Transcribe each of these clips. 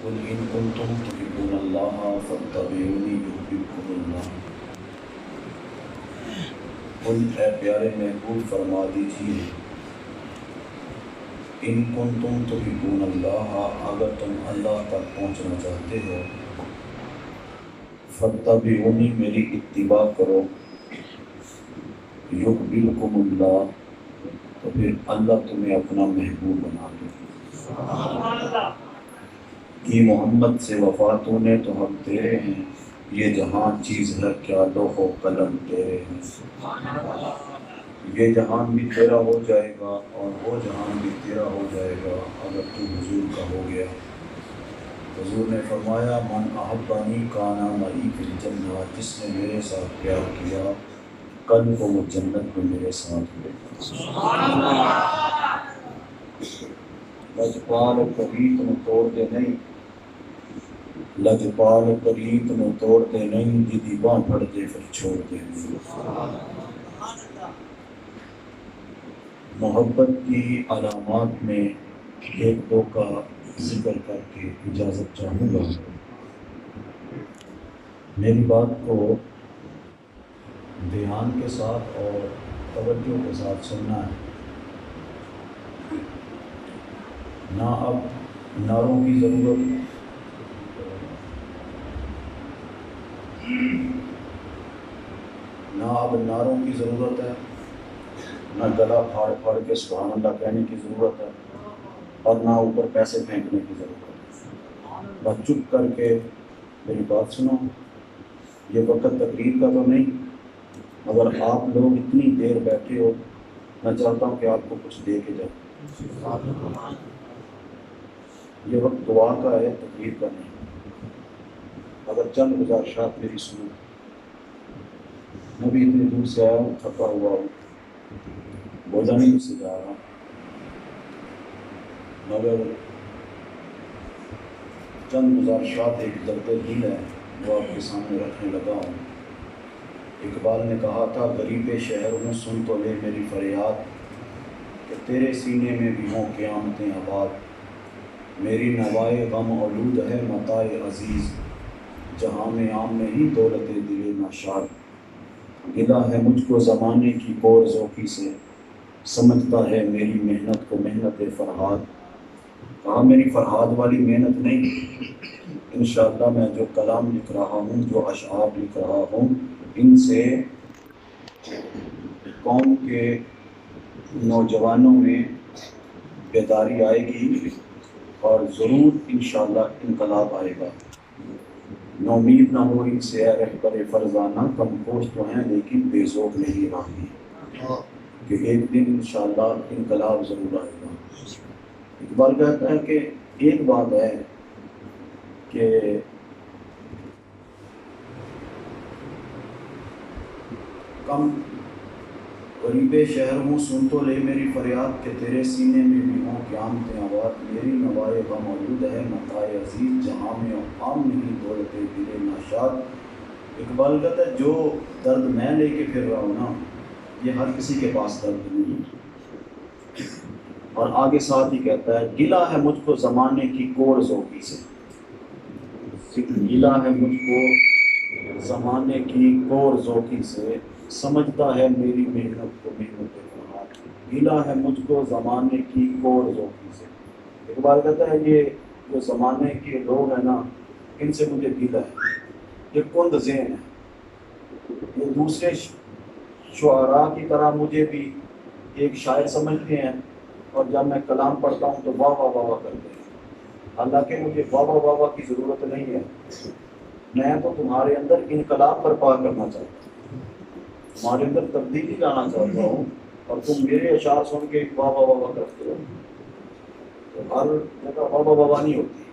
قل ان کنتم تحبون اللہ فاتبعونی یحببکم اللہ۔ قل اے پیارے محبوب فرما دیجیے، ان کنتم تحبون اللہ، اگر تم اللہ تک پہنچنا چاہتے ہو، فاتبعونی میری اتباع کرو، یحببکم اللہ تو پھر اللہ تمہیں اپنا محبوب بنا دے۔ کی محمد سے وفا تو نے تو ہم تیرے ہیں، یہ جہان چیز ہے کیا لوح و قلم تیرے ہیں۔ یہ جہان بھی تیرا ہو جائے گا اور وہ جہان بھی تیرا ہو جائے گا اگر تو حضور کا ہو گیا۔ حضور نے فرمایا من احبنی کانا معی فی الجنہ، جس نے میرے ساتھ پیار کیا کل کو وہ جنت میں میرے ساتھ ہوئے۔ لجپال پریت نو توڑ دے نہیں، لجپال پریت نو توڑ دے نہیں، جدی باں پھڑ دے پھر چھوڑ دے نہیں۔ محبت کی علامات میں ایک دو کا ذکر کر کے اجازت چاہوں گا۔ میری بات کو دھیان کے ساتھ اور توجہ کے ساتھ سننا ہے، نہ اب نعروں کی ضرورت ہے، نہ گلا پھاڑ پھاڑ کے سبحان اللہ کہنے کی ضرورت ہے، اور نہ اوپر پیسے پھینکنے کی ضرورت ہے۔ بس چپ کر کے میری بات سنو۔ یہ وقت تقریر کا تو نہیں، مگر آپ لوگ اتنی دیر بیٹھے ہو، میں چاہتا ہوں کہ آپ کو کچھ دے کے جاؤ۔ یہ وقت دعا کا ہے، تقریر کا نہیں۔ اگر چند گزارشات میری سنو، میں بھی اتنی دور سے آیا ہوں، تھکا ہوا ہوں، بوجھانی سے جا رہا ہوں، مگر چند گزارشات ایک درد دل ہے وہ آپ کے سامنے رکھنے لگا ہوں۔ اقبال نے کہا تھا غریب شہر ہوں سن تو لے میری فریاد، کہ تیرے سینے میں بھی ہوں قیامتیں آباد، میری نوائے غم آلود ہے متاع عزیز، جہاں میں عام نہیں دولت دل ناشاد، گلہ ہے مجھ کو زمانے کی کور ذوقی سے، سمجھتا ہے میری محنت کو محنت فرہاد۔ کہا میری فرہاد والی محنت نہیں، انشاءاللہ میں جو کلام لکھ رہا ہوں، جو اشعار لکھ رہا ہوں، ان سے قوم کے نوجوانوں میں بیداری آئے گی اور ضرور انشاءاللہ انقلاب آئے گا۔ نومید نہ ہو ان سے اے رہبر فرزانہ، کم پوش تو ہیں لیکن بے ذوق نہیں راہی، کہ ایک دن انشاءاللہ انقلاب ضرور آئے گا۔ اقبال کہتا ہے کہ ایک بات ہے کہ کم غریب شہر ہوں سن تو لے میری فریاد، کہ تیرے سینے میں بھی ہوں قیامتیں آباد، میری نوائے غم موجود ہے متاع عزیز، جہاں میں عام نہیں دولت دل ناشاد۔ اقبال کہتا ہے جو درد میں لے کے پھر رہا ہوں نا، یہ ہر کسی کے پاس درد نہیں ہے۔ اور آگے ساتھ ہی کہتا ہے گلہ ہے مجھ کو زمانے کی کوڑ ذوقی سے، گلہ ہے مجھ کو زمانے کی کوڑ ذوقی سے، سمجھتا ہے میری محنت کو محنت فرہاد، گلہ ہے مجھ کو زمانے کی کوڑ ذوقی سے۔ اقبال کہتا ہے یہ جو زمانے کے لوگ ہیں نا، ان سے مجھے گلہ ہے، یہ کند ذہن ہے، یہ دوسرے شعراء کی طرح مجھے بھی ایک شاعر سمجھتے ہیں، اور جب میں کلام پڑھتا ہوں تو واہ واہ واہ واہ کرتے ہیں، حالانکہ مجھے واہ واہ واہ واہ کی ضرورت نہیں ہے، میں تو تمہارے اندر انقلاب برپا کرنا چاہتا ہوں، تمہارے اندر تبدیلی لانا چاہتا ہوں، اور تم میرے اشعار سن کے واہ واہ واہ واہ کرتے ہو۔ تو ہر جگہ واہ واہ واہ واہ نہیں ہوتی،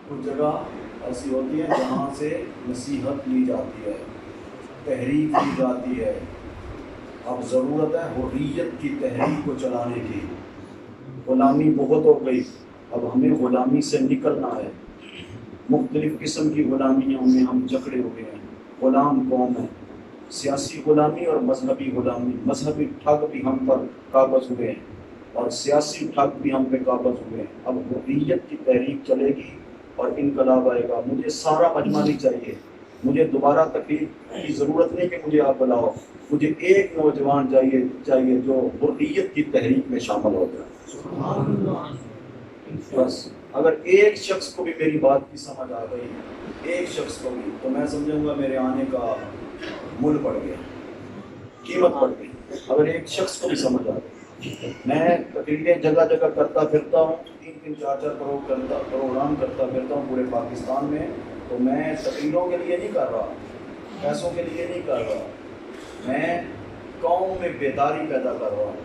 کچھ جگہ ایسی ہوتی ہے جہاں سے نصیحت لی جاتی ہے، تحریک لی جاتی ہے۔ اب ضرورت ہے حریت کی تحریک کو چلانے کی، غلامی بہت ہو گئی، اب ہمیں غلامی سے نکلنا ہے، مختلف قسم کی غلامیوں میں ہم جکڑے ہوئے ہیں، غلام قوم ہے، سیاسی غلامی اور مذہبی غلامی، مذہبی ٹھگ بھی ہم پر قابض ہوئے ہیں اور سیاسی ٹھگ بھی ہم پہ قابض ہوئے ہیں۔ اب حریت کی تحریک چلے گی اور انقلاب آئے گا. مجھے سارا مجمع نہیں چاہیے, مجھے دوبارہ تقریر کی ضرورت نہیں کہ مجھے آپ بلاؤ, مجھے ایک نوجوان چاہیے جو حریت کی تحریک میں شامل ہو جائے. بس اگر ایک شخص کو بھی میری بات کی سمجھ آ گئی, ایک شخص کو بھی, تو میں سمجھوں گا میرے آنے کا مول پڑ گیا, قیمت پڑ گئی. اگر ایک شخص کو بھی سمجھ آ گئی. میں تقریریں جگہ جگہ کرتا پھرتا ہوں, 3 4 پروگرام کرتا پھرتا ہوں پورے پاکستان میں. تو میں تقریروں کے لیے نہیں کر رہا, پیسوں کے لیے نہیں کر رہا, میں قوم میں بیداری پیدا کر رہا ہوں.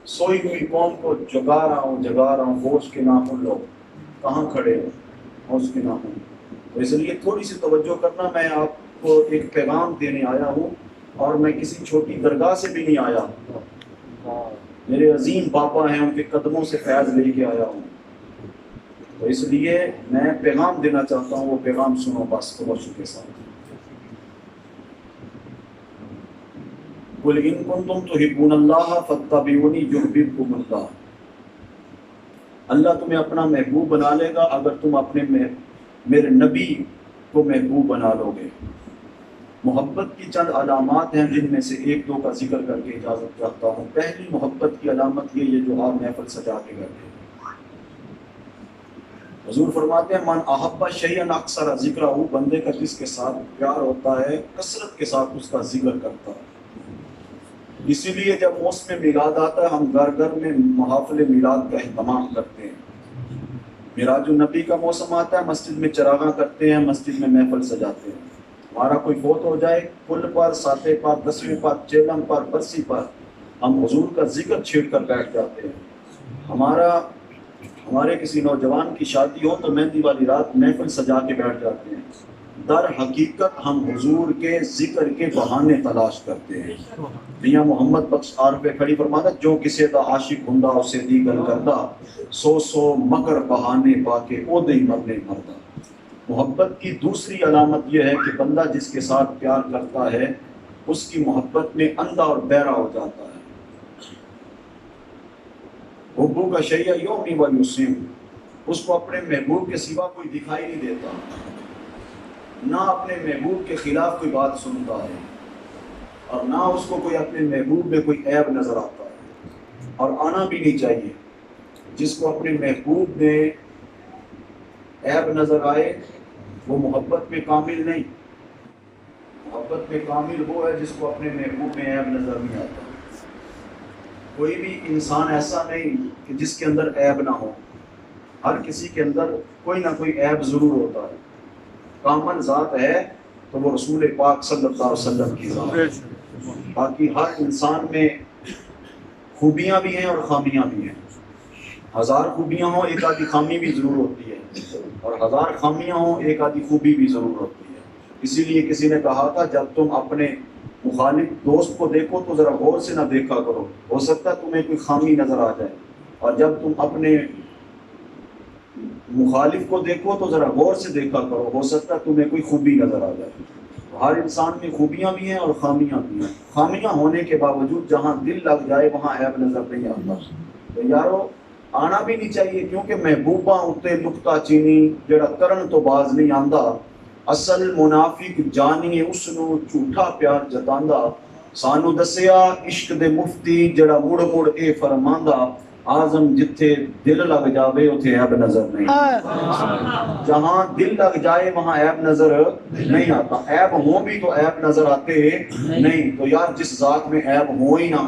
سوئی ہوئی قوم کو جگا رہا ہوں. ہوش کے ناخن لوگ کہاں کھڑے ہو, ہوش کے ناخن. تو اس لیے تھوڑی سی توجہ کرنا. میں آپ کو ایک پیغام دینے آیا ہوں, اور میں کسی چھوٹی درگاہ سے بھی نہیں آیا. میرے عظیم باپا ہیں, ان کے قدموں سے فیض لے کے آیا ہوں. تو اس لیے میں پیغام دینا چاہتا ہوں, وہ پیغام سنو بس توجہ کے ساتھ. قل ان کنتم تحبون اللہ فاتبعونی یحببکم اللہ. اللہ تمہیں اپنا محبوب بنا لے گا اگر تم اپنے میرے نبی کو محبوب بنا لو گے. محبت کی چند علامات ہیں جن میں سے 1-2 کا ذکر کر کے اجازت چاہتا ہوں. پہلی محبت کی علامت یہ جو آپ محفل سجا کے کرتے ہیں. حضور فرماتے ہیں من احب شیئا اکثر ذکرہ, بندے کا جس کے ساتھ پیار ہوتا ہے کثرت کے ساتھ اس کا ذکر کرتا ہے. اسی لیے جب موسم میلاد آتا ہے ہم گھر گھر میں محافل میلاد کا اہتمام کرتے ہیں. معراج النبی کا موسم آتا ہے, مسجد میں چراغاں کرتے ہیں, مسجد میں محفل سجاتے ہیں. ہمارا کوئی فوت ہو جائے, پل پر, ساتے پر, 10ویں پر, چیلم پر, برسی پر ہم حضور کا ذکر چھیڑ کر بیٹھ جاتے ہیں. ہمارے کسی نوجوان کی شادی ہو تو مہندی والی رات محفل سجا کے بیٹھ جاتے ہیں. در حقیقت ہم حضور کے ذکر کے بہانے تلاش کرتے ہیں. میاں محمد بخش عارف کھڑی فرماتا جو کسے دا عاشق ہوندا اسے دیگر کردا, سو مگر بہانے پا کے او دے مرنے مردا. محبت کی دوسری علامت یہ ہے کہ بندہ جس کے ساتھ پیار کرتا ہے اس کی محبت میں اندھا اور بہرا ہو جاتا ہے. حبو کا شیء یومی و یسیم, اس کو اپنے محبوب کے سوا کوئی دکھائی نہیں دیتا, نہ اپنے محبوب کے خلاف کوئی بات سنتا ہے, اور نہ اس کو کوئی اپنے محبوب میں کوئی عیب نظر آتا ہے, اور آنا بھی نہیں چاہیے. جس کو اپنے محبوب میں عیب نظر آئے وہ محبت میں کامل نہیں. محبت میں کامل وہ ہے جس کو اپنے محبوب میں عیب نظر نہیں آتا. کوئی بھی انسان ایسا نہیں کہ جس کے اندر عیب نہ ہو, ہر کسی کے اندر کوئی نہ کوئی عیب ضرور ہوتا ہے. کامل ذات ہے تو وہ رسول پاک صلی اللہ علیہ وسلم کی ذات ہے. باقی ہر انسان میں خوبیاں بھی ہیں اور خامیاں بھی ہیں. 1000 خوبیاں ہوں ایک آدھی خامی بھی ضرور ہوتی ہے, اور 1000 خامیاں ہوں ایک آدھی خوبی بھی ضرور ہوتی ہے. اسی لیے کسی نے کہا تھا جب تم اپنے مخالف دوست کو دیکھو تو ذرا غور سے نہ دیکھا کرو, ہو سکتا ہے تمہیں کوئی خامی نظر آ جائے, اور جب تم اپنے مخالف کو دیکھو تو ذرا غور سے دیکھا کرو, ہو سکتا ہے تمہیں کوئی خوبی نظر آ جائے. ہر انسان میں خوبیاں بھی ہیں اور خامیاں بھی ہیں. خامیاں ہونے کے باوجود جہاں دل لگ جائے وہاں عیب نظر نہیں آتا. تو یارو آنا بھی نہیں چاہیے, کیونکہ محبوبہ اتے نکتہ چینی جڑا کرن تو باز نہیں آندا, اصل منافق جانی اس نو جھوٹا پیار جتاندا. سانو دسیا عشق دے مفتی جڑا مڑ مڑ اے فرماندا, آزم جتھے دل لگ جاوے اتھے عیب نظر نہیں. جہاں دل لگ جائے وہاں عیب نظر نہیں آتا. عیب ہوں بھی تو عیب نظر آتے نہیں. تو یار جس ذات میں عیب ہو ہی نہ,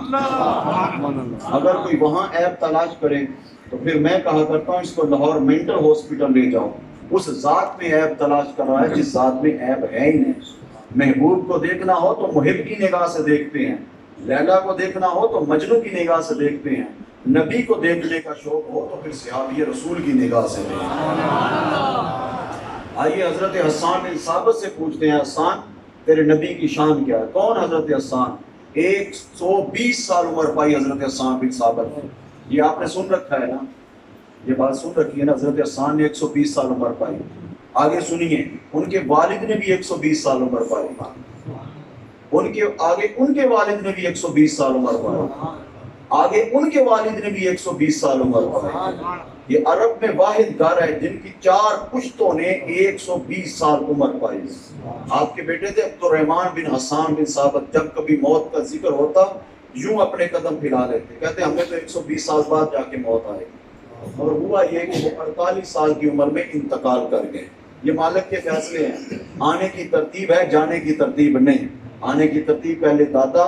اگر کوئی وہاں عیب تلاش کرے تو پھر میں کہا کرتا ہوں اس کو لاہور مینٹل ہاسپٹل لے جاؤ. اس ذات میں عیب تلاش کر رہا ہے جس ذات میں عیب ہے ہی نہیں. محبوب کو دیکھنا ہو تو محب کی نگاہ سے دیکھتے ہیں, لیلا کو دیکھنا ہو تو مجنو کی نگاہ سے دیکھتے ہیں, نبی کو دیکھنے کا شوق ہو تو پھر صحابی رسول کی نگاہ سے دیکھتے ہیں. آئیے حضرت حسان بن ثابت سے پوچھتے ہیں, حسان تیرے نبی کی شان کیا ہے؟ کون حضرت حسان؟ 120 سال عمر پائی حضرت حسان بن ثابت. یہ آپ نے سن رکھا ہے نا, یہ بات سن رکھی ہے نا, حضرت حسان نے 120 سال عمر پائی. آگے سنیے, ان کے والد نے بھی 120 سال عمر پائی, ان کے آگے ان کے والد نے بھی 120 سال عمر پائی, آگے ان کے والد نے بھی 120 سال عمر پائی. یہ عرب میں واحد گھر ہے جن کی 4 پشتوں نے 120 سال عمر پائی. آپ کے بیٹے تھے عبد الرحمن بن حسان بن ثابت، جب کبھی موت کا ذکر ہوتا یوں اپنے قدم پھیلا لیتے، کہتے ہمیں تو 120 سال بعد جا کے موت آئے گی. اور ہوا یہ کہ وہ 48 سال کی عمر میں انتقال کر گئے. یہ مالک کے فیصلے ہیں. آنے کی ترتیب ہے، جانے کی ترتیب نہیں. آنے کی ترتیب پہلے دادا،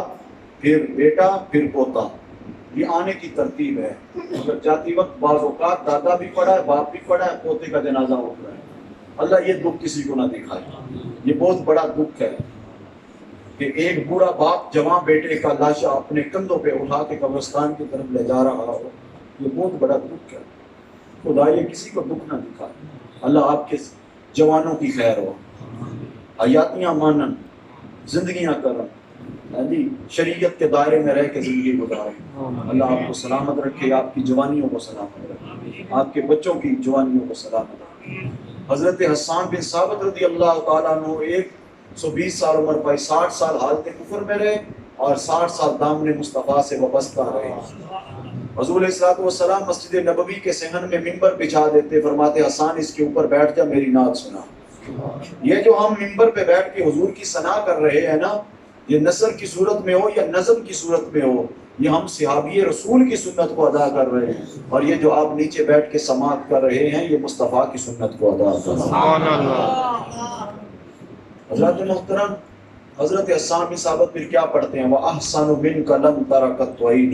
پھر بیٹا، پھر پوتا. یہ آنے کی ترتیب ہے. اگر جاتی وقت بعض اوقات دادا بھی پڑا ہے، باپ بھی پڑا ہے، پوتے کا جنازہ اٹھ رہا ہے. اللہ یہ دکھ کسی کو نہ دکھائے. یہ بہت بڑا دکھ ہے کہ ایک بوڑھا باپ جوان بیٹے کا لاشا اپنے کندھوں پہ اٹھا کے قبرستان کی طرف لے جا رہا ہو. یہ بہت بڑا دکھ ہے. خدا یہ کسی کو دکھ نہ دکھائے. اللہ آپ کے جوانوں کی خیر ہو، حیاتیاں مانن، زندگیاں کرن، شریعت کے دائرے میں رہ کے زندگی گزاریں. اللہ آپ کو سلامت رکھے، آپ کی جوانیوں کو سلامت رکھے، آپ کے بچوں کی جوانیوں کو سلامت رکھے. حضرت حسان بن ثابت رضی اللہ تعالیٰ عنہ 120 سال عمر پائی، 60 سال حالت کفر میں رہے اور 60 سال دامن مصطفیٰ سے وابستہ رہے. حضور علیہ الصلوۃ والسلام مسجد نبوی کے صحن میں ممبر بچھا دیتے، فرماتے حسان اس کے اوپر بیٹھ جا، میری نعت سنا. یہ جو ہم ممبر پہ بیٹھ کے حضور کی ثنا کر رہے ہیں نا، یہ نثر کی صورت میں ہو یا نظم کی صورت میں ہو، یہ ہم صحابی رسول کی سنت کو ادا کر رہے ہیں. اور یہ جو آپ نیچے بیٹھ کے سماعت کر رہے ہیں، یہ مصطفیٰ کی سنت کو ادا کر رہے ہیں. سبحان اللہ. حضرت محترم، حضرت حسان بن ثابت پھر کیا پڑھتے ہیں؟ وَأَحْسَنُ مِنْكَ لَمْ تَرَ قَطُّ عَيْنٌ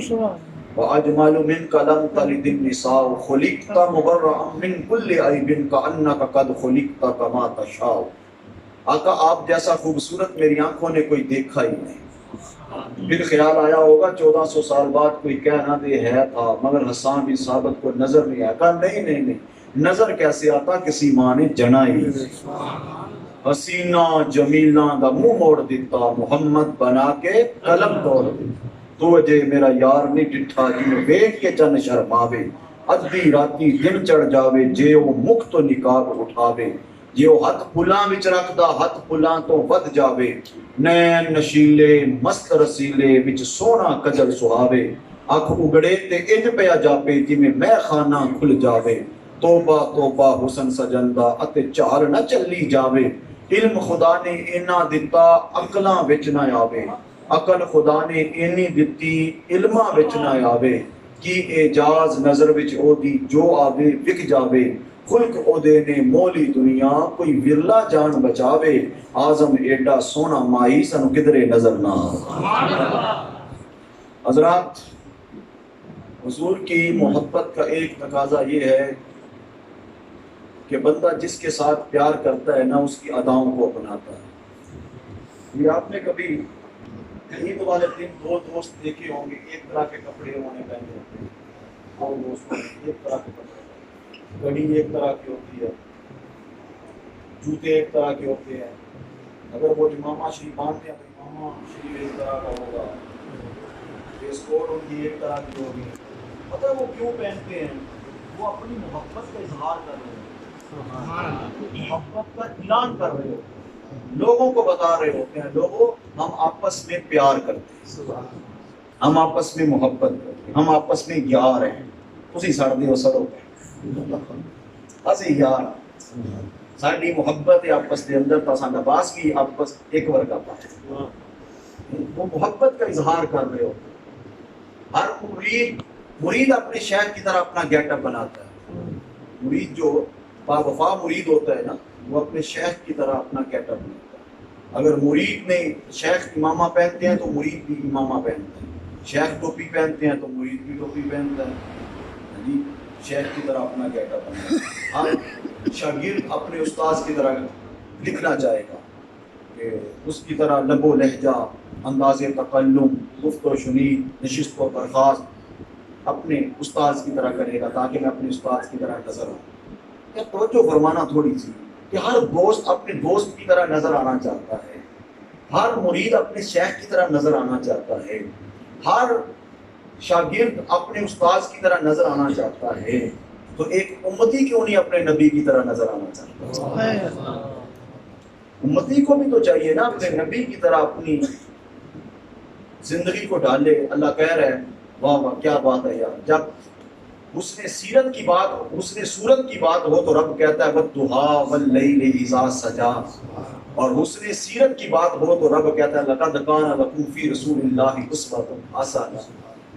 وَأَجْمَلُ مِنْكَ لَمْ تَلِدِ النِّسَاءُ خُلِقْتَ مُبَرَّأً مِنْ كُلِّ عَيْبٍ كَأَنَّكَ قَدْ خُلِقْتَ كَمَا تَشَاءُ. آقا آپ جیسا خوبصورت میری آنکھوں نے کوئی دیکھا ہی نہیں. پھر خیال آیا ہوگا 1400 سال بعد کوئی کہہ نہ دے ہے تھا، مگر حسان بن ثابت کو نظر نہیں آیا. کہا نہیں، نظر کیسے آتا، کسی ماں نے جنا ہی. حسینہ جمیلہ دا منہ موڑ دیتا، محمد بنا کے قلم توڑ دیتا. تو جے میرا یار نہیں ڈٹھا جی ویٹ کے چن شرماوے. ادھی راتی دن چڑھ جاوے، جے او مکھ تو نکاب اٹھاوے. جے او ہاتھ پھلاں وچ رکھدا، ہاتھ پھلاں تو ود جاوے. نین نشیلے مست رسیلے وچ سونا کجل سہاوے. اکھ اگڑے تے اج پیا جاپے جویں میں خانہ کھل جاوے. توبہ توبہ حسن سجندہ اتے چال نہ چلی جاوے. علم خدا نے اینا دتا عقلاں وچ نہ آوے. عقل خدا نے اینی دتی علماں وچ نہ آوے. کی اعجاز نظر وچ او دی جو آوے وک جاوے. خلق او دے نے مولی دنیا کوئی ورلا جان بچاوے. آزم ایڈا سونا ماہی سنو کدرے نظر نہ آوے. حضرات، حضور کی محبت کا ایک تقاضا یہ ہے کہ بندہ جس کے ساتھ پیار کرتا ہے نا، اس کی اداؤں کو اپناتا ہے. یہ آپ نے کبھی عید والے دن 2 دوست دیکھے ہوں گے، ایک طرح کے کپڑے انہوں نے پہنے ہوتے ہیں. 2 دوست ایک طرح کے کپڑے، گھڑی ایک طرح کی ہوتی ہے، جوتے ایک طرح کے ہوتے ہیں. اگر وہ امامہ شریف باندھتے ہیں تو امامہ شریف ایک طرح کا ہوگا، فیس کوٹ ان کی ایک طرح کی ہوگی. پتہ ہے وہ کیوں پہنتے ہیں؟ وہ اپنی محبت کا اظہار کر رہے ہیں، محبت کا اعلان کر رہے ہوتے ہیں، لوگوں کو بتا رہے ہوتے ہیں لوگوں ہم آپس میں پیار کرتے ہیں، ہم آپس میں محبت کرتے ہیں، ہم آپس میں یار ہیں. اسی سڑ دیو سڑو اسی یار ساری محبت ہے آپس کے اندر، تو ساڈا باس بھی آپس ایک ورگا پا. وہ محبت کا اظہار کر رہے ہوتے ہیں. ہر مرید اپنے شیخ کی طرح اپنا گیٹ اپ بناتا ہے. مرید جو باوفا مرید ہوتا ہے نا، وہ اپنے شیخ کی طرح اپنا گیٹ اپ بناتا ہے. اگر مرید نے شیخ امامہ پہنتے ہیں تو مرید بھی امامہ پہنتا ہے. شیخ ٹوپی پہنتے ہیں تو مرید بھی ٹوپی پہنتا ہے. جی شیخ کی طرح اپنا گیٹ اپ بناتا ہے. ہر شاگرد اپنے استاذ کی طرح لکھنا چاہے گا کہ اس کی طرح لب و لہجہ، انداز تکلم، گفت و شنید، نشست و برخاست اپنے استاذ کی طرح کرے گا، تاکہ میں اپنے استاذ کی طرح نظر آؤں. کیا توجہ فرمانا تھوڑی سی کہ ہر دوست اپنے دوست کی طرح نظر آنا چاہتا ہے، ہر مرید اپنے شیخ کی طرح نظر آنا چاہتا ہے، ہر شاگرد اپنے استاذ کی طرح نظر آنا چاہتا ہے. تو ایک امتی کیوں نہیں اپنے نبی کی طرح نظر آنا چاہتا؟ امتی کو بھی تو چاہیے نا اپنے نبی کی طرح اپنی زندگی کو ڈالے. اللہ کہہ رہے ہیں واہ واہ کیا بات ہے یار، جب حسن سیرت کی بات، حسن صورت کی بات ہو تو رب کہتا ہے وَالضُّحَىٰ وَاللَّيْلِ إِذَا سَجَىٰ، اور حسن سیرت کی بات ہو تو رب کہتا ہے لَقَدْ كَانَ لَكُمْ فِي رَسُولِ اللَّهِ أُسْوَةٌ حَسَنَةٌ،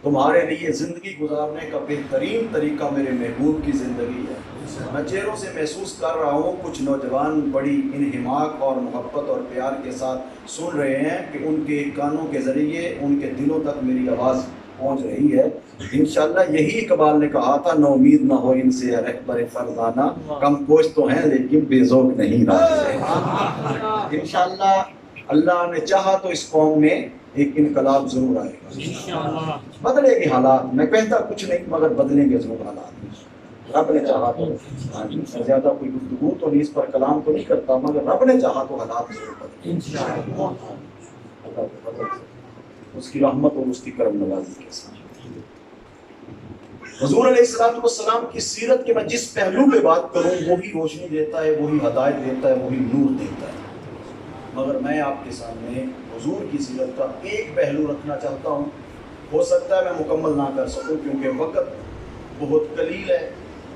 تمہارے لیے زندگی گزارنے کا بہترین طریقہ میرے محبوب کی زندگی ہے۔ میں چہروں سے محسوس کر رہا ہوں کچھ نوجوان بڑی انہماک اور محبت اور پیار کے ساتھ سن رہے ہیں کہ ان کے کانوں کے ذریعے ان کے دلوں تک میری آواز پہنچ رہی ہے۔ انشاءاللہ یہی اقبال نے کہا تھا نہ امید نہ ہو ان سے رہبر فرزانہ، کم کوش تو ہیں لیکن بے ذوق نہیں رہتے۔ انشاءاللہ اللہ نے چاہا تو اس قوم میں ایک انقلاب ضرور آئے گا، بدلے گی حالات، میں کہتا کچھ نہیں مگر بدلیں گے ضرور حالات، رب نے چاہا تو۔ زیادہ کوئی گفتگو تو نہیں، اس پر کلام تو نہیں کرتا، مگر رب نے چاہا تو حالات ضرور بدلیں گے، اس کی رحمت اور اس کی کرم نوازی کے ساتھ۔ حضور علیہ السلام کی سیرت کے میں جس پہلو پہ بات کروں وہی روشنی دیتا ہے، وہی ہدایت دیتا ہے، وہی نور دیتا ہے، مگر میں آپ کے سامنے حضور کی سیرت کا ایک پہلو رکھنا چاہتا ہوں۔ ہو سکتا ہے میں مکمل نہ کر سکوں کیونکہ وقت بہت قلیل ہے،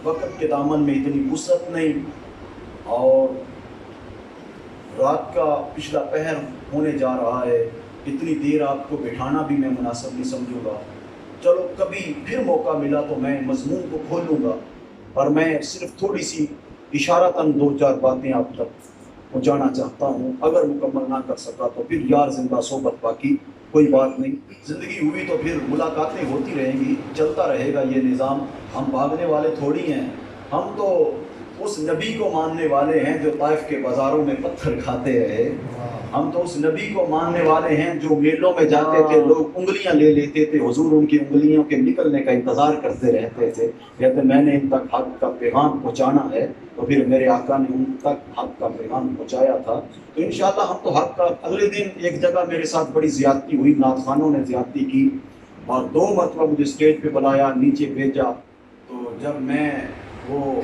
وقت کے دامن میں اتنی وسعت نہیں، اور رات کا پچھلا پہر ہونے جا رہا ہے، اتنی دیر آپ کو بٹھانا بھی میں مناسب نہیں سمجھوں گا۔ چلو کبھی پھر موقع ملا تو میں مضمون کو کھولوں گا، پر میں صرف تھوڑی سی اشارتاً دو چار باتیں آپ تک پہنچانا چاہتا ہوں۔ اگر مکمل نہ کر سکا تو پھر یار زندہ صحبت باقی، کوئی بات نہیں، زندگی ہوئی تو پھر ملاقاتیں ہوتی رہیں گی، چلتا رہے گا یہ نظام، ہم بھاگنے والے تھوڑی ہیں، ہم تو اس نبی کو ماننے والے ہیں جو طائف کے بازاروں میں پتھر کھاتے رہے، ہم تو اس نبی کو ماننے والے ہیں جو میلوں میں جاتے تھے، لوگ انگلیاں لے لیتے تھے، حضور ان کی انگلیوں کے نکلنے کا انتظار کرتے رہتے تھے، کہتے میں نے ان تک حق کا پیغام پہنچانا ہے، تو پھر میرے آقا نے ان تک حق کا پیغام پہنچایا تھا۔ تو انشاءاللہ ہم تو حق کا، اگلے دن ایک جگہ میرے ساتھ بڑی زیادتی ہوئی، نعت خوانوں نے زیادتی کی اور 2 مرتبہ مجھے اسٹیج پہ بلایا، نیچے بھیجا، تو جب میں وہ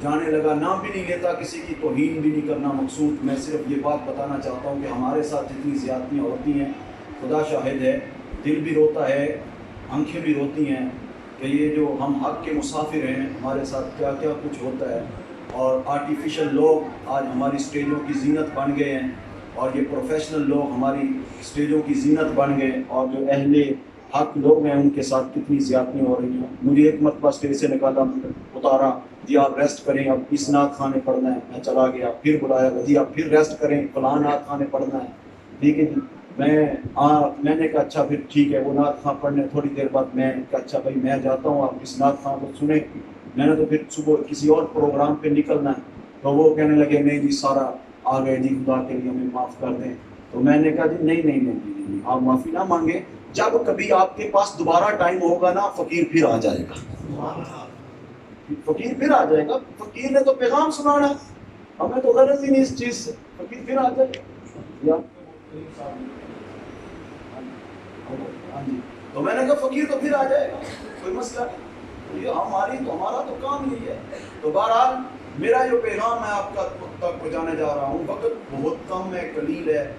جانے لگا، نام بھی نہیں لیتا، کسی کی توہین بھی نہیں کرنا مقصود، میں صرف یہ بات بتانا چاہتا ہوں کہ ہمارے ساتھ جتنی زیادتیاں ہوتی ہیں خدا شاہد ہے، دل بھی روتا ہے، آنکھیں بھی روتی ہیں کہ یہ جو ہم حق کے مسافر ہیں ہمارے ساتھ کیا کیا کچھ ہوتا ہے، اور آرٹیفیشل لوگ آج ہماری اسٹیجوں کی زینت بن گئے ہیں، اور یہ پروفیشنل لوگ ہماری اسٹیجوں کی زینت بن گئے، اور جو اہل حق لوگ ہیں ان کے ساتھ کتنی زیادتیاں ہو رہی ہیں۔ مجھے ایک مرتبہ اسٹیج سے نکالا، اتارا، جی آپ ریسٹ کریں، اب اس نعت خانے پڑھنا ہے، میں چلا گیا، پھر بلایا جی آپ پھر ریسٹ کریں، فلاں نعت خانے پڑھنا ہے، ٹھیک ہے جی، میں نے کہا اچھا پھر ٹھیک ہے، وہ نعت خاں پڑھنے، تھوڑی دیر بعد میں کہا اچھا بھائی میں جاتا ہوں، آپ اس نعت خاں کو سنیں، میں نے تو پھر صبح کسی اور پروگرام پہ نکلنا ہے، تو وہ کہنے لگے نہیں جی سارا آ گئے جی، خدا کے لیے ہمیں معاف کر دیں، تو میں نے کہا جی نہیں آپ معافی نہ مانگیں، جب کبھی آپ کے پاس دوبارہ ٹائم ہوگا نا فقیر پھر آ جائے گا، فقیر پھر آ جائے گا، فقیر نے تو پیغام سنانا، ہمیں تو غرض ہی نہیں اس چیز سے، فقیر پھر آ جائے گا۔ تو میں نے کہا فقیر تو پھر آ جائے گا، کوئی مسئلہ نہیں، یہ ہمارا تو کام یہی ہے۔ تو بہرحال میرا جو پیغام ہے آپ کا تک پہنچانے جا رہا ہوں، وقت بہت کم ہے، قلیل ہے،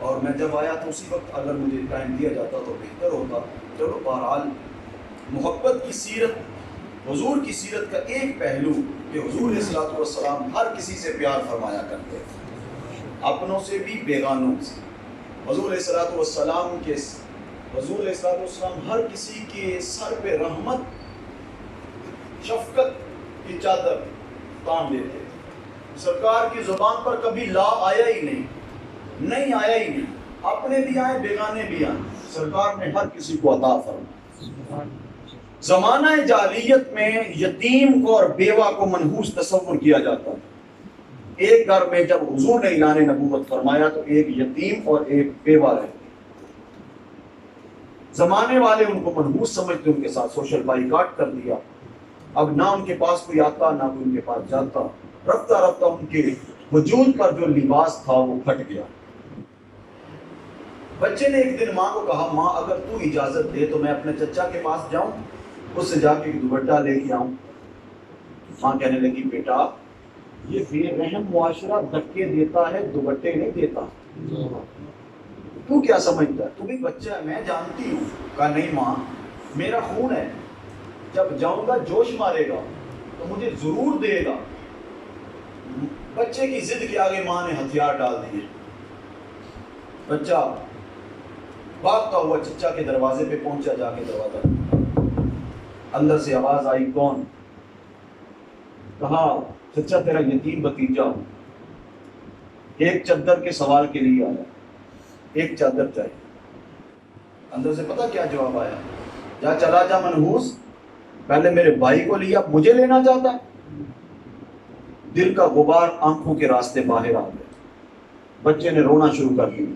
اور میں جب آیا تو اسی وقت اگر مجھے ٹائم دیا جاتا تو بہتر ہوتا۔ چلو بہرحال محبت کی سیرت، حضور کی سیرت کا ایک پہلو کہ حضور علیہ الصلوۃ والسلام ہر کسی سے پیار فرمایا کرتے تھے، اپنوں سے بھی بیگانوں سے۔ حضور علیہ الصلوۃ والسلام ہر کسی کے سر پہ رحمت، شفقت کی چادر تان دیتے تھے۔ سرکار کی زبان پر کبھی لا آیا ہی نہیں آیا ہی نہیں، اپنے بھی آئے بیگانے بھی آئے، سرکار نے ہر کسی کو عطا فرمایا۔ زمانہ جاہلیت میں یتیم کو اور بیوہ کو منحوس تصور کیا جاتا ہے۔ ایک گھر میں جب حضور نے اعلان نبوت فرمایا تو ایک یتیم اور ایک بیوہ رہے، زمانے والے ان کو منحوس سمجھتے، ان کے ساتھ سوشل بائیکاٹ کر دیا، اب نہ ان کے پاس کوئی آتا نہ کوئی ان کے پاس جاتا، رفتہ رفتہ ان کے وجود پر جو لباس تھا وہ پھٹ گیا۔ بچے نے ایک دن ماں کو کہا ماں اگر تو اجازت دے تو میں اپنے چچا کے پاس جاؤں، اس سے جا کے دوپٹہ لے کے آؤں۔ ماں کہنے لگی بیٹا یہ بے رحم معاشرہ دھکے دیتا ہے، دوپٹے نہیں دیتا، تو کیا سمجھتا ہے، تو بھی بچہ ہے، میں جانتی ہوں۔ کہا نہیں ماں میرا خون ہے، جب جاؤں گا جوش مارے گا تو مجھے ضرور دے گا. بچے کی ضد کے آگے ماں نے ہتھیار ڈال دیے. بچہ بھاگتا ہوا چچا کے دروازے پہ پہنچا, جا کے دروازہ اندر سے آواز آئی, کون؟ کہا چچا تیرا یتیم بھتیجا ہوں, ایک چادر کے سوال کے لیے آیا, ایک چادر چاہیے. اندر سے پتہ کیا جواب آیا؟ جا چلا جا منحوس, پہلے میرے بھائی کو لیا, مجھے لینا چاہتا. دل کا غبار آنکھوں کے راستے باہر آ گیا. بچے نے رونا شروع کر دیا.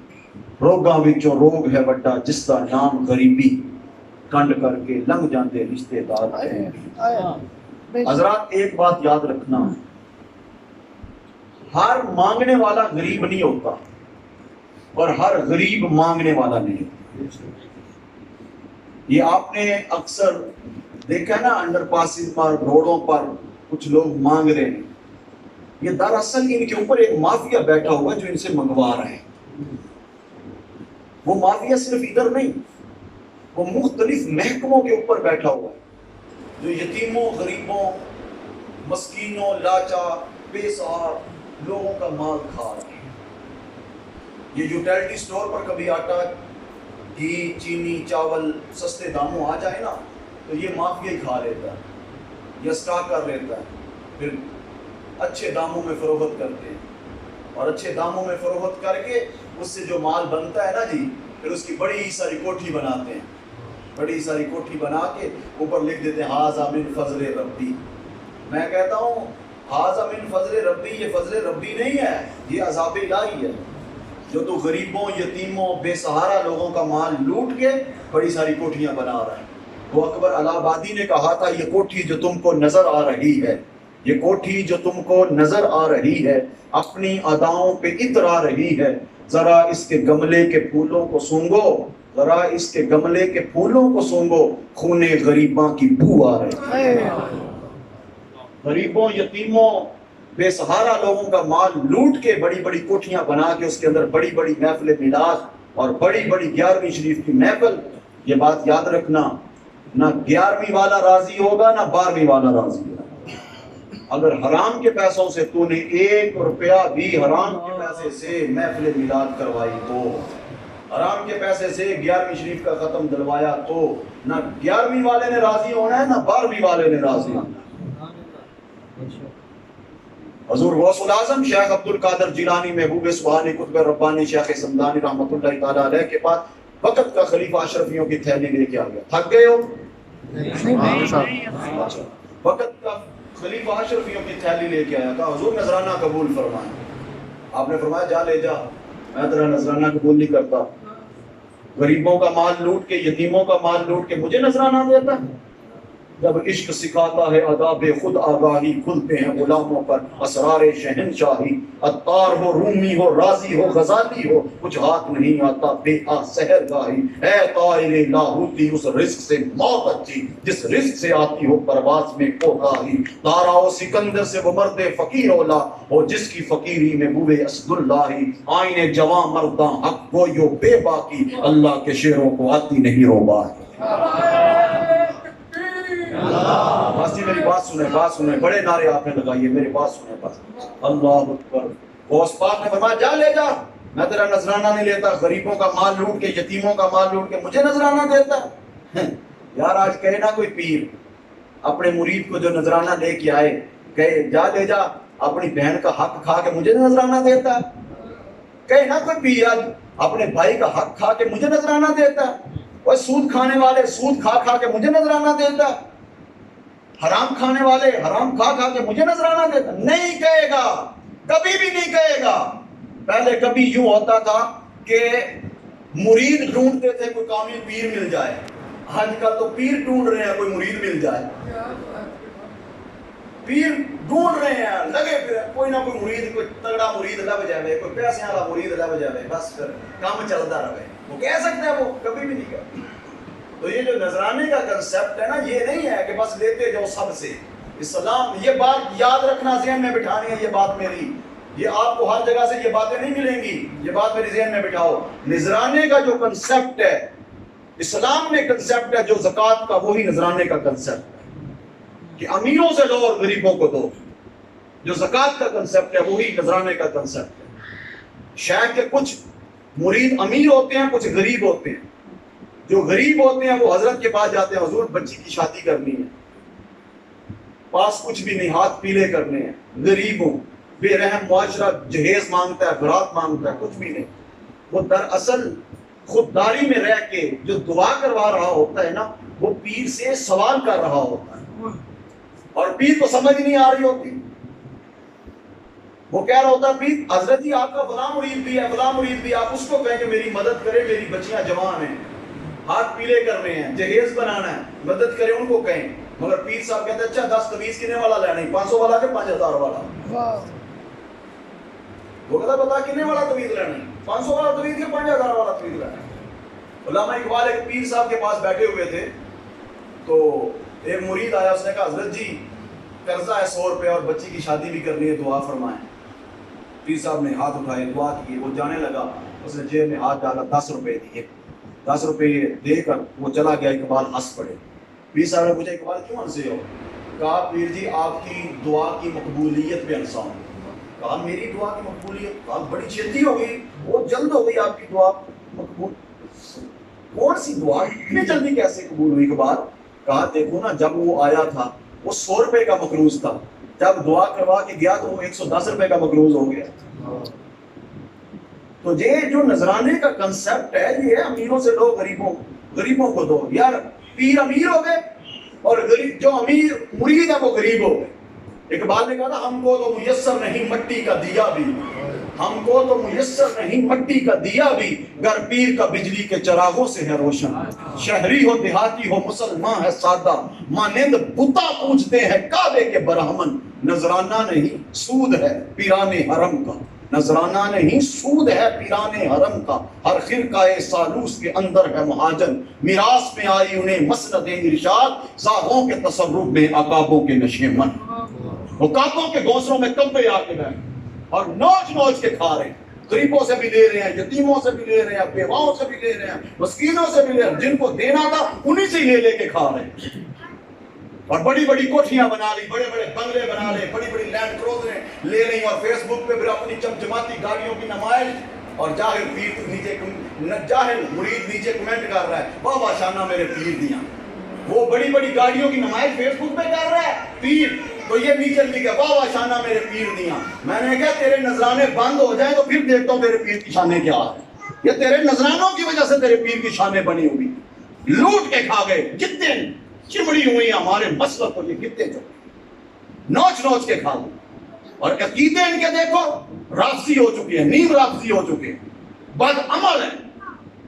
روگاں وچوں روگ ہے بڑا جس کا نام غریبی, کنڈ کر کے لنگ جاندے رشتے دار ہیں. حضرات ایک بات یاد رکھنا, ہر مانگنے والا غریب نہیں ہوتا اور ہر غریب مانگنے والا نہیں ہوتا. یہ آپ نے اکثر دیکھا نا, انڈر پاسز پر, روڈوں پر کچھ لوگ مانگ رہے ہیں. یہ دراصل ان کے اوپر ایک مافیا بیٹھا ہوا ہے جو ان سے منگوا رہے ہیں. وہ مافیا صرف ادھر نہیں, وہ مختلف محکموں کے اوپر بیٹھا ہوا ہے جو یتیموں, غریبوں, مسکینوں, لاچار, بے سہارا لوگوں کا مال کھا رہے ہیں. یہ یوٹیلٹی سٹور پر کبھی آٹا, گھی, چینی, چاول سستے داموں آ جائے نا تو یہ مافیا ہی کھا لیتا ہے, یہ اسٹاک کر لیتا ہے, پھر اچھے داموں میں فروخت کرتے ہیں, اور اچھے داموں میں فروخت کر کے اس سے جو مال بنتا ہے نا جی, پھر اس کی بڑی ساری کوٹھی بناتے ہیں. بڑی ساری کوٹھی بنا کے اوپر لکھ دیتے ہیں ھذا من فضل ربی. میں کہتا ہوں ھذا من فضل ربی, یہ فضل ربی نہیں ہے, یہ عذاب الہی ہے جو تو غریبوں, یتیموں, بے سہارا لوگوں کا مال لوٹ کے بڑی ساری کوٹھیاں بنا رہا ہے. وہ اکبر الہ آبادی نے کہا تھا, یہ کوٹھی جو تم کو نظر آ رہی ہے, یہ کوٹھی جو تم کو نظر آ رہی ہے, اپنی اداؤں پہ اترا رہی ہے, ذرا اس کے گملے کے پھولوں کو سونگو, ذرا اس کے گملے کے پھولوں کو سونگو, خونے غریباں کی بو آ رہی ہے. غریبوں, یتیموں, بے سہارا لوگوں کا مال لوٹ کے بڑی بڑی کوٹھیاں بنا کے اس کے اندر بڑی بڑی محفل میلاد اور بڑی بڑی 11ویں شریف کی محفل. یہ بات یاد رکھنا, نہ 11ویں والا راضی ہوگا نہ 12ویں والا راضی ہوگا. اگر حرام کے پیسوں سے تو نے 1 روپیہ بھی حرام کے پیسے سے محفل میلاد کروائی تو, حرام کے پیسے سے 11ویں شریف کا ختم دلوایا تو, نہ 11ویں والے نے راضی ہونا ہے نہ 12ویں والے نے راضی ہونا ہے. حضور غوث الاعظم شیخ عبد القادر جیلانی, محبوب سبحانی, قطب ربانی شیخ سمدانی رحمۃ اللہ تعالی علیہ کے پاس وقت کا خلیفہ اشرفیوں کی تھیلی لے کے آ گیا. تھک گئے ہو؟ وقت کا خلیفہ اشرفیوں کی تھیلی لے کے آیا, کہا حضور نذرانہ قبول فرمائیں. آپ نے فرمایا جا لے جا, میں تیرا نذرانہ قبول نہیں کرتا. غریبوں کا مال لوٹ کے, یتیموں کا مال لوٹ کے مجھے نذرانہ دیتا. جب عشق سکھاتا ہے آداب خود آگاہی, کھلتے ہیں غلاموں پر اسرار شہنشاہی. عطار ہو, رومی ہو, رازی ہو, غزالی ہو, کچھ ہاتھ نہیں آتا بے آ سحر گاہی. اے طائر لاہوتی اس رزق سے موت اچھی جس رزق سے آتی ہو پرواز میں کوتاہی. تارا و سکندر سے وہ مرد فقیر اولا ہو جس کی فقیری میں بوئے اسد اللہ. آئین جوان مرداں حق گویو بے باکی, اللہ کے شعروں کو آتی نہیں روبا. بس جی میری بات سنیں, بڑے نعرے آپ نے لگائیے, میری بات سنیں بس. اللہ اکبر. غوث پاک نے فرمایا جا لے جا, میں تیرا نذرانہ نہیں لیتا. غریبوں کا مال لوٹ کے, یتیموں کا مال لوٹ کے مجھے نذرانہ دیتا. یار آج کہے نا کوئی پیر اپنے مرید کو جو نذرانہ لے کے آئے, کہے جا لے جا, اپنی بہن کا حق کھا کے مجھے نذرانہ دیتا. کہے نا کوئی پیر آج اپنے بھائی کا حق کھا کے مجھے نذرانہ دیتا. اور سود کھانے والے سود کھا کھا کے مجھے نذرانہ دیتا. حرام کھانے والے حرام کھا کھا کے مجھے نذرانہ دیتا. نہیں کہے گا, کبھی بھی نہیں کہے گا. پہلے کبھی یوں ہوتا تھا کہ مرید ڈھونڈتے تھے کوئی کامل پیر مل جائے, آج کل تو پیر ڈھونڈ رہے ہیں کوئی مرید مل جائے. پیر ڈھونڈ رہے ہیں, لگے پھر کوئی نہ کوئی مرید, کوئی تگڑا مرید لب جائے, کوئی پیسے والا مرید لب جائے, بس پھر کام چلتا رہے. وہ کہہ سکتے ہیں, وہ کبھی بھی نہیں کہتے. تو یہ جو نذرانے کا کنسپٹ ہے نا, یہ نہیں ہے کہ بس لیتے جاؤ سب سے. اسلام, یہ بات یاد رکھنا, ذہن میں بٹھانی ہے یہ بات میری. یہ آپ کو ہر جگہ سے یہ باتیں نہیں ملیں گی, یہ بات میری ذہن میں بٹھاؤ. نذرانے کا جو کنسپٹ ہے اسلام میں کنسپٹ ہے جو زکوٰۃ کا, وہی نذرانے کا کنسپٹ ہے. کہ امیروں سے لو اور غریبوں کو دو. جو زکوٰۃ کا کنسپٹ ہے وہی نذرانے کا کنسپٹ ہے. شاید کہ کچھ مرید امیر ہوتے ہیں, کچھ غریب ہوتے ہیں. جو غریب ہوتے ہیں وہ حضرت کے پاس جاتے ہیں, حضور بچی کی شادی کرنی ہے, پاس کچھ بھی نہیں, ہاتھ پیلے کرنے ہیں. غریبوں بے رحم معاشرہ جہیز مانگتا ہے, برات مانگتا ہے, کچھ بھی نہیں. وہ دراصل خودداری میں رہ کے جو دعا کروا رہا ہوتا ہے نا, وہ پیر سے سوال کر رہا ہوتا ہے, اور پیر کو سمجھ نہیں آ رہی ہوتی. وہ کہہ رہا ہوتا ہے پیر حضرت جی آپ کا فلاں مرید بھی ہے, فلاں مرید بھی, آپ اس کو کہیں کہ میری مدد کرے, میری بچیاں جوان ہیں, ہاتھ پیلے کرنے ہیں, جہیز بنانا ہے, مدد کرے, ان کو کہیں. مگر پیر صاحب کہتے ہیں اچھا 10 تویز کنے والا لینا ہے, 500 والا کہ 5000 والا؟ وہ کہتا بتا کنے والا تویز لینا ہے, 500 والا تویز کہ 5000 والا تویز لینا ہے؟ علامہ اقبال ایک پیر صاحب کے پاس بیٹھے ہوئے تھے, تو ایک مرید آیا, اس نے کہا حضرت جی قرضہ ہے 100 روپے اور بچی کی شادی بھی کرنی ہے, دعا فرمائیں. پیر صاحب نے ہاتھ اٹھائے, دعا کی, وہ جانے لگا, اس نے جیب میں ہاتھ ڈالا, 10 روپے دیے. 10 روپے دے کر وہ چلا گیا. اقبال ہنس پڑے. پیر صاحب نے پوچھا اقبال کیوں ہنسے ہو؟ کہا پیر جی آپ کی دعا کی مقبولیت پہ ہنسا ہوں. کہا میری دعا کی مقبولیت؟ کہا بڑی چھیتی ہو گئی, بہت جلد ہو گئی آپ کی دعا مقبول. کون سی دعا اتنی جلدی کیسے قبول ہوئی اقبال؟ کہا دیکھو نا, جب وہ آیا تھا وہ 100 روپے کا مقروض تھا, جب دعا کروا کے گیا تو وہ 110 روپے کا مقروض ہو گیا. تو یہ جو نذرانے کا کنسپٹ ہے یہ ہے امیروں سے لو, غریبوں کو دو. یار پیر امیر ہو گئے اور غریب جو امیر مرید ہے وہ غریب ہو گئے. اقبال نے کہا تھا ہم کو تو میسر نہیں مٹی کا دیا بھی, ہم کو تو میسر نہیں مٹی کا دیا بھی, گر پیر کا بجلی کے چراغوں سے ہے روشن. شہری ہو دیہاتی ہو مسلمان ہے سادہ, مانند بتا پوجتے ہیں کعبے کے برہمن. نذرانہ نہیں سود ہے پیران حرم کا, نذرانہ نہیں سود ہے پیران حرم کا. ہر خرقہ سالوس کے اندر ہے مہاجن, میراث میں آئی انہیں مسند ارشاد, زاغوں کے تصرف میں عقابوں کے نشے من. وہ کعبوں کے گھونسلوں میں کبے آ کے بیٹھے اور نوچ نوچ کے کھا رہے ہیں. غریبوں سے بھی لے رہے ہیں, یتیموں سے بھی لے رہے ہیں, بیواؤں سے بھی لے رہے ہیں, مسکینوں سے بھی لے رہے ہیں. جن کو دینا تھا انہی سے لے کے کھا رہے ہیں. اور بڑی بڑی کوٹھیاں بنا لی, بڑے بڑے بنگلے بنا لے, بڑی بڑی لینڈ کروزریں لے لیں, اور فیس بک پہ پھر اپنی چمچماتی گاڑیوں کی نمائش. اور جاہل پیر نیچے, جاہل مرید نیچے کمنٹ کر رہا ہے واہ واہ شانہ میرے پیر دیاں. وہ بڑی بڑی گاڑیوں کی نمائش فیس بک پہ کر رہا ہے پیر, تو یہ نیچے لکھا واہ واہ شانہ میرے پیر دیاں. میں نے کہا تیرے نذرانے بند ہو جائیں تو پھر دیکھتا ہوں تیرے پیر کی شانیں کیا ہے. یہ تیرے نذرانوں کی وجہ سے تیرے پیر کی شانیں بنی ہوئی, لوٹ کے کھا گئے. کتنے چمڑی ہوئی ہمارے مسلک کو, یہ کتنے جو نوچ نوچ کے کھا گئے. اور عقیدے ان کے دیکھو رافضی ہو چکے ہیں, نیم رافضی ہو چکے ہیں, بد عمل ہے.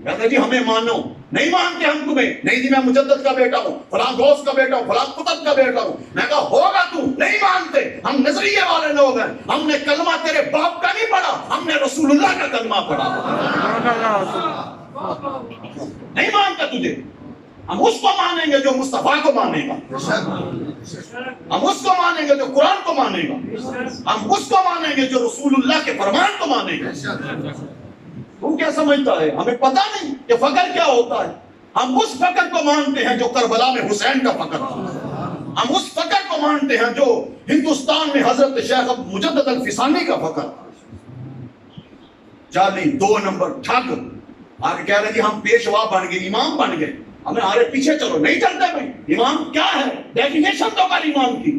کہتے جی ہمیں مانو, نہیں مانتے ہم تمہیں. نہیں جی میں مجدد کا بیٹا ہوں, فلاں غوث کا بیٹا ہوں, فلاں قطب کا بیٹا ہوں. میں کہا ہوگا تو, نہیں مانتے. ہم نظریے والے لوگ ہیں, ہم نے کلمہ تیرے باپ کا نہیں پڑھا, ہم نے رسول اللہ کا کلمہ پڑھا. نہیں مانتا تجھے, ہم اس کو مانیں گے جو مصطفیٰ کو مانے گا, ہم اس کو مانیں گے جو قرآن کو مانے گا, ہم اس کو مانیں گے جو رسول اللہ کے فرمان کو مانے گا. تو کیا سمجھتا ہے, ہمیں پتہ نہیں کہ فقر کیا ہوتا ہے. ہم اس فقر کو مانتے ہیں جو کربلا میں حسین کا فقر تھا, ہم اس فقر کو مانتے ہیں جو ہندوستان میں حضرت شیخ مجدد الفسانی کا فقر تھا. جعلی 2 نمبر ٹھگ آگے کہہ رہے جی ہم پیشوا بن گئے, امام بن گئے, ہمیں آرے پیچھے چلو. نہیں چلتے بھائی, امام کیا ہے, ڈیفینیشن تو کر امام کی.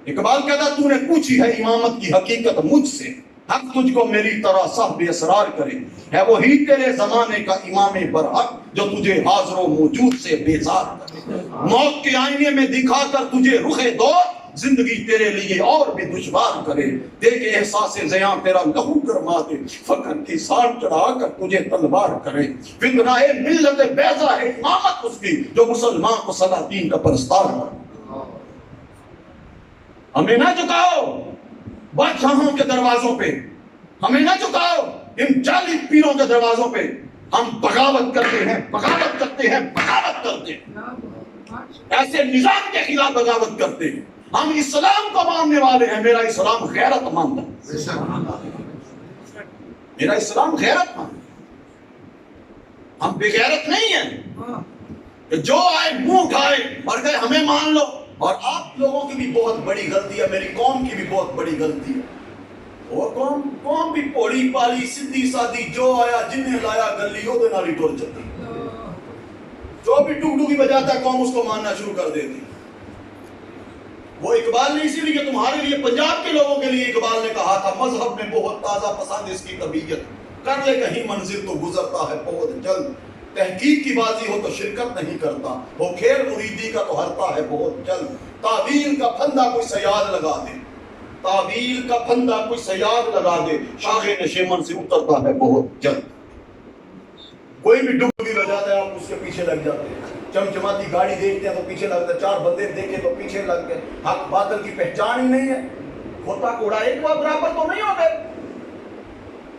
اقبال کہتا تو نے پوچھی ہے امامت کی حقیقت مجھ سے, حق تجھ کو میری طرح صاحب اسرار کرے. ہے وہی تیرے زمانے کا امام برحق جو تجھے حاضر و موجود سے بیزار کرے. موت کے آئینے میں دکھا کر تجھے رخ دور, زندگی تیرے لیے اور بھی دشوار کرے. دیکھے احساس زیاں تیرا لہو گرما دے, فقر کی سان چڑھا کر تجھے تلوار کرے. فکرہ ملت بیضا ہے امامت اس کی جو مسلمان کو سلاطین کا پرستار کرے. ہمیں نہ چکاؤ بادشاہوں کے دروازوں پہ, ہمیں نہ چکاؤ ان جعلی پیروں کے دروازوں پہ. ہم بغاوت کرتے ہیں, بغاوت کرتے ہیں, بغاوت کرتے ہیں, ایسے نظام کے خلاف بغاوت کرتے ہیں. ہم اسلام کو ماننے والے ہیں, میرا اسلام غیرت مند ہے, میرا اسلام غیرت مند. ہم بے غیرت نہیں ہیں کہ جو آئے منہ کھائے اور کہے ہمیں مان لو. اور آپ لوگوں کی بھی بہت بڑی غلطی ہے، میری قوم کی بھی بہت بڑی غلطی ہے. وہ قوم بھی پوڑی پالی سیدھی سادی، جو آیا جنہیں لایا گلی وہ نالی ٹور چلتی، جو بھی ٹک ٹکی بجاتا ہے قوم اس کو ماننا شروع کر دیتی. وہ اقبال نے اسی لیے تمہارے لیے، پنجاب کے لوگوں کے لیے اقبال نے کہا تھا مذہب میں بہت تازہ پسند اس کی طبیعت، کر لے کہیں منزل تو گزرتا ہے بہت جلد، تحقیق کی بازی ہو تو شرکت نہیں کرتا، وہ کھیل مریدی کا تو ہرتا ہے بہت جلد، تعویل کا پھندا کوئی صیاد لگا دے، تعویل کا پھندا کوئی صیاد لگا دے، شاخ نشیمن سے اترتا ہے بہت جلد. کوئی بھی ڈبکی بجاتا ہے آپ اس کے پیچھے لگ جاتے ہیں، چمچماتی گاڑی دیکھتے ہیں تو پیچھے لگتے ہیں، چار بندے دیکھے تو پیچھے لگ گئے. حق باطل کی پہچان ہی نہیں ہے، کھوتا کوڑا ایک بار برابر تو نہیں ہو گئے.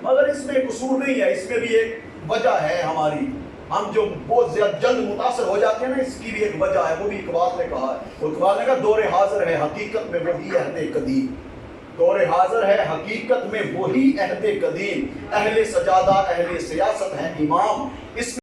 مگر اس میں قصور نہیں ہے، اس میں بھی ایک وجہ ہے ہماری، ہم جو بہت زیادہ جلد متاثر ہو جاتے ہیں نا، اس کی بھی ایک وجہ ہے، وہ بھی اقبال نے کہا ہے. اقبال نے کہا دور حاضر ہے حقیقت میں وہی عہد قدیم، دور حاضر ہے حقیقت میں وہی عہد قدیم، اہل سجادہ اہل سیاست ہیں امام، اس